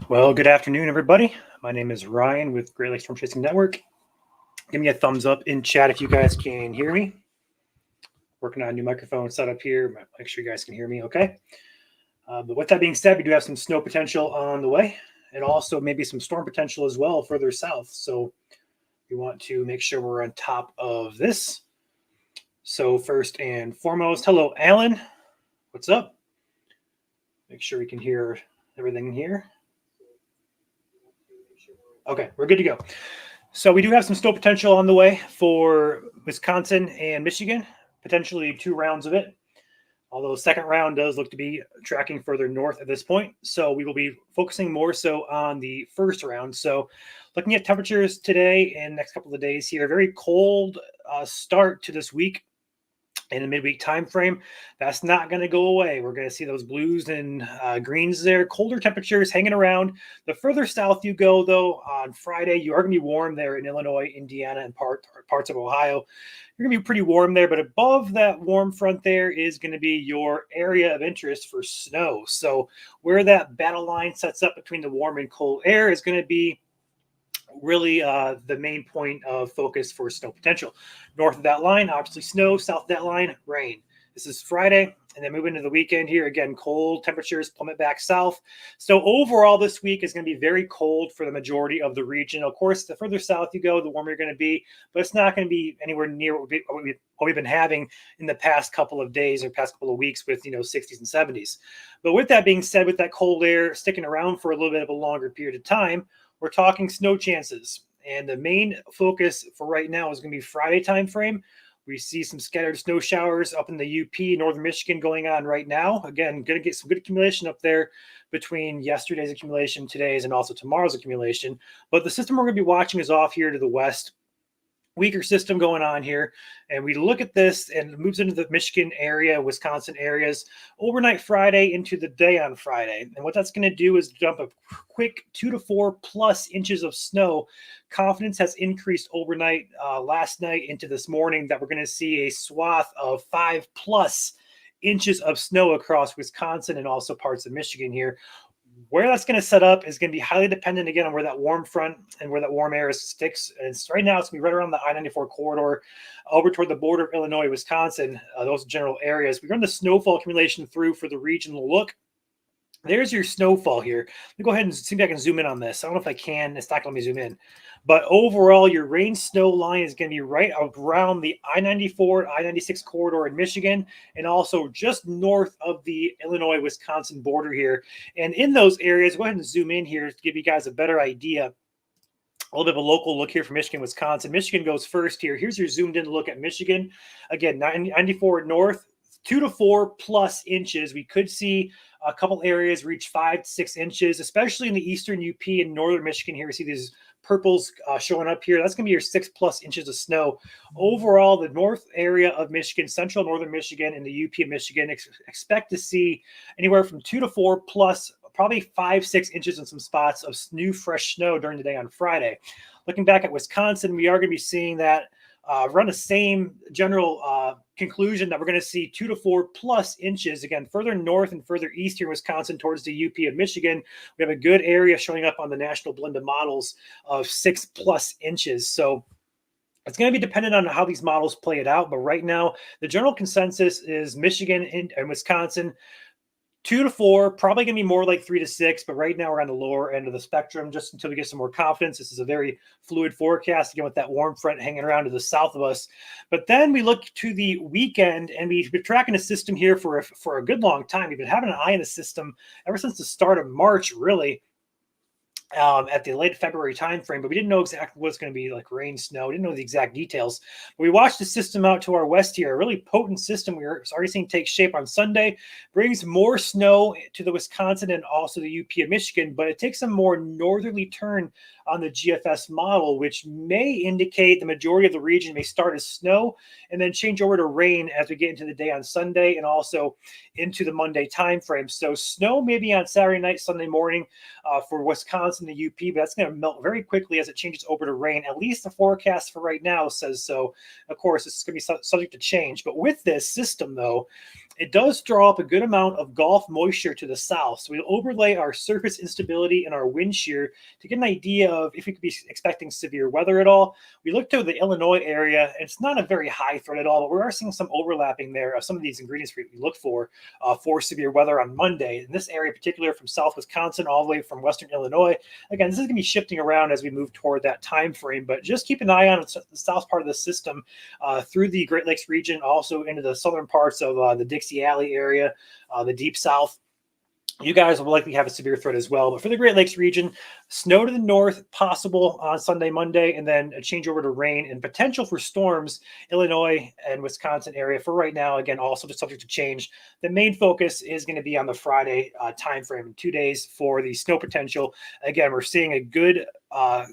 Well, good afternoon, everybody. My name is Ryan with Great Lakes Storm Chasing Network. Give me a thumbs up in chat if you guys can hear me. Working on a new microphone setup here. Make sure you guys can hear me okay. But with that being said, we do have some snow potential on the way and also maybe some storm potential as well further south. So we want to make sure we're on top of this. So first and foremost, hello, Alan. What's up? Make sure we can hear everything here. Okay, we're good to go. So we do have some snow potential on the way for Wisconsin and Michigan, potentially 2 rounds of it. Although the second round does look to be tracking further north at this point. So we will be focusing more so on the first round. So looking at temperatures today and next couple of days here, very cold start to this week. In the midweek time frame, that's not going to go away. We're going to see those blues and greens there. Colder temperatures hanging around. The further south you go, though, on Friday, you are going to be warm there in Illinois, Indiana, and parts of Ohio. You're going to be pretty warm there, but above that warm front there is going to be your area of interest for snow. So where that battle line sets up between the warm and cold air is going to be really the main point of focus for snow potential. North of that line, obviously snow. South of that line, rain. This is Friday, and then moving into the weekend here. Again, cold temperatures plummet back south. So overall, this week is going to be very cold for the majority of the region. Of course, the further south you go, the warmer you're going to be, but it's not going to be anywhere near what we've been having in the past couple of days or past couple of weeks with 60s and 70s. But with that being said, with that cold air sticking around for a little bit of a longer period of time, we're talking snow chances. And the main focus for right now is going to be Friday time frame. We see some scattered snow showers up in the UP, northern Michigan going on right now. Again, going to get some good accumulation up there between yesterday's accumulation, today's, and also tomorrow's accumulation. But the system we're going to be watching is off here to the west. Weaker system going on here, and we look at this and it moves into the Michigan area, Wisconsin areas overnight Friday into the day on Friday. And what that's going to do is dump a quick 2 to 4 plus inches of snow. Confidence has increased overnight last night into this morning that we're going to see a swath of 5 plus inches of snow across Wisconsin and also parts of Michigan here. Where that's going to set up is going to be highly dependent, again, on where that warm front and where that warm air sticks. And right now, it's going to be right around the I-94 corridor over toward the border of Illinois, Wisconsin, those general areas. We run the snowfall accumulation through for the regional look. There's your snowfall here. Let me go ahead and see if I can zoom in on this. I don't know if I can. It's not going to let me zoom in. But overall, your rain snow line is going to be right around the I-94, I-96 corridor in Michigan, and also just north of the Illinois-Wisconsin border here. And in those areas, go ahead and zoom in here to give you guys a better idea. A little bit of a local look here for Michigan, Wisconsin. Michigan goes first here. Here's your zoomed in look at Michigan. Again, 94 north, 2 to 4 plus inches. We could see a couple areas reach 5 to 6 inches, especially in the eastern UP and northern Michigan here. We see these purples showing up here. That's going to be your 6 plus inches of snow. Overall, the north area of Michigan, central northern Michigan, and the UP of Michigan expect to see anywhere from 2 to 4 plus, probably 5, 6 inches in some spots of new fresh snow during the day on Friday. Looking back at Wisconsin, we are going to be seeing that run the same general conclusion that we're going to see 2 to 4 plus inches. Again, further north and further east here in Wisconsin towards the UP of Michigan, we have a good area showing up on the national blend of models of 6 plus inches. So it's going to be dependent on how these models play it out. But right now, the general consensus is Michigan and Wisconsin, 2 to 4, probably going to be more like 3 to 6, but right now we're on the lower end of the spectrum just until we get some more confidence. This is a very fluid forecast, again, with that warm front hanging around to the south of us. But then we look to the weekend, and we've been tracking the system here for a good long time. We've been having an eye on the system ever since the start of March, really. At the late February timeframe, but we didn't know exactly what's going to be like rain, snow. We didn't know the exact details. But we watched the system out to our west here, a really potent system we were already seeing take shape on Sunday, brings more snow to the Wisconsin and also the UP of Michigan, but it takes a more northerly turn on the GFS model, which may indicate the majority of the region may start as snow and then change over to rain as we get into the day on Sunday and also into the Monday timeframe. So snow maybe on Saturday night, Sunday morning for Wisconsin, the UP, but that's going to melt very quickly as it changes over to rain. At least the forecast for right now says so. Of course, this is going to be subject to change. But with this system, though, it does draw up a good amount of Gulf moisture to the south. So we'll overlay our surface instability and our wind shear to get an idea of if we could be expecting severe weather at all. We looked to the Illinois area. And it's not a very high threat at all, but we are seeing some overlapping there of some of these ingredients we look for severe weather on Monday. In this area, in particular, from South Wisconsin all the way from Western Illinois. Again, this is going to be shifting around as we move toward that time frame, but just keep an eye on the south part of the system through the Great Lakes region, also into the southern parts of the Dixie Alley area, the deep south. You guys will likely have a severe threat as well. But for the Great Lakes region, snow to the north possible on Sunday, Monday, and then a change over to rain and potential for storms, Illinois and Wisconsin area for right now. Again, also subject to change. The main focus is going to be on the Friday time frame, 2 days for the snow potential. Again, we're seeing a good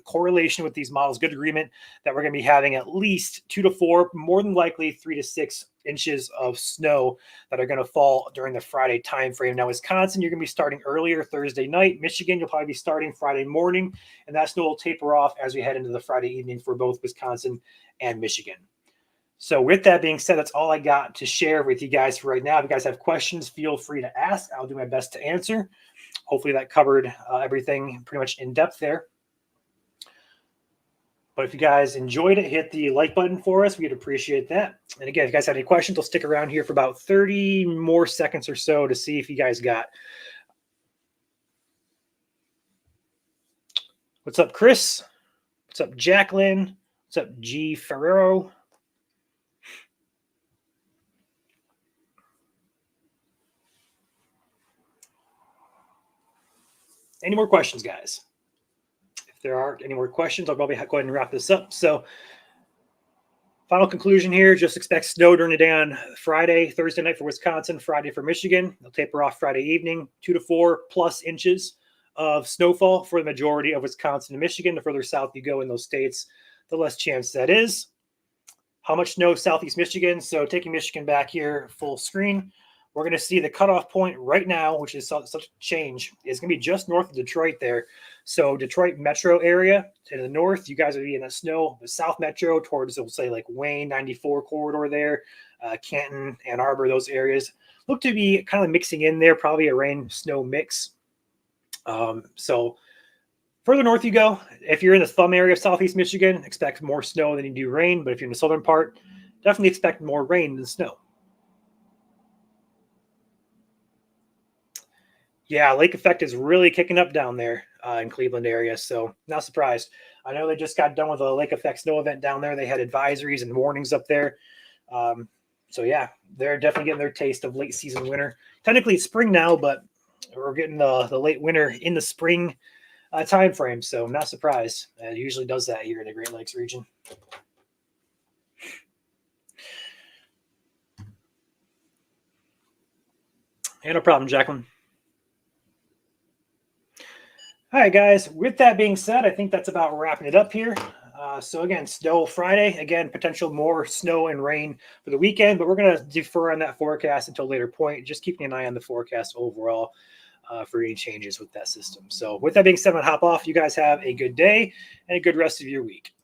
correlation with these models, good agreement that we're going to be having at least 2 to 4, more than likely 3 to 6 inches of snow that are going to fall during the Friday timeframe. Now, Wisconsin, you're going to be starting earlier Thursday night. Michigan, you'll probably be starting Friday morning, and that snow will taper off as we head into the Friday evening for both Wisconsin and Michigan. So with that being said, that's all I got to share with you guys for right now. If you guys have questions, feel free to ask. I'll do my best to answer. Hopefully that covered everything pretty much in depth there. But if you guys enjoyed it, hit the like button for us. We'd appreciate that. And again, if you guys have any questions, I'll stick around here for about 30 more seconds or so to see if you guys got. What's up, Chris? What's up, Jacqueline? What's up, G. Ferrero? Any more questions, guys? If there aren't any more questions, I'll probably go ahead and wrap this up. So final conclusion here, just expect snow during the day on Friday, Thursday night for Wisconsin, Friday for Michigan. They'll taper off Friday evening, 2 to 4 plus inches of snowfall for the majority of Wisconsin and Michigan. The further south you go in those states, the less chance that is. How much snow southeast Michigan? So taking Michigan back here, full screen, we're going to see the cutoff point right now, which is such a change, is going to be just north of Detroit there. So Detroit metro area to the north, you guys will be in the snow. The south metro towards, we'll say, like Wayne 94 corridor there, Canton, Ann Arbor, those areas look to be kind of mixing in there, probably a rain-snow mix. So further north you go, if you're in the thumb area of southeast Michigan, expect more snow than you do rain. But if you're in the southern part, definitely expect more rain than snow. Yeah, lake effect is really kicking up down there in Cleveland area. So not surprised. I know they just got done with a lake effect snow event down there. They had advisories and warnings up there. So yeah, they're definitely getting their taste of late season winter. Technically it's spring now, but we're getting the late winter in the spring time frame. So not surprised. It usually does that here in the Great Lakes region. Yeah, no problem, Jacqueline. All right, guys, with that being said, I think that's about wrapping it up here. So again, snow Friday, again, potential more snow and rain for the weekend, but we're going to defer on that forecast until a later point, just keeping an eye on the forecast overall for any changes with that system. So with that being said, I'm going to hop off. You guys have a good day and a good rest of your week.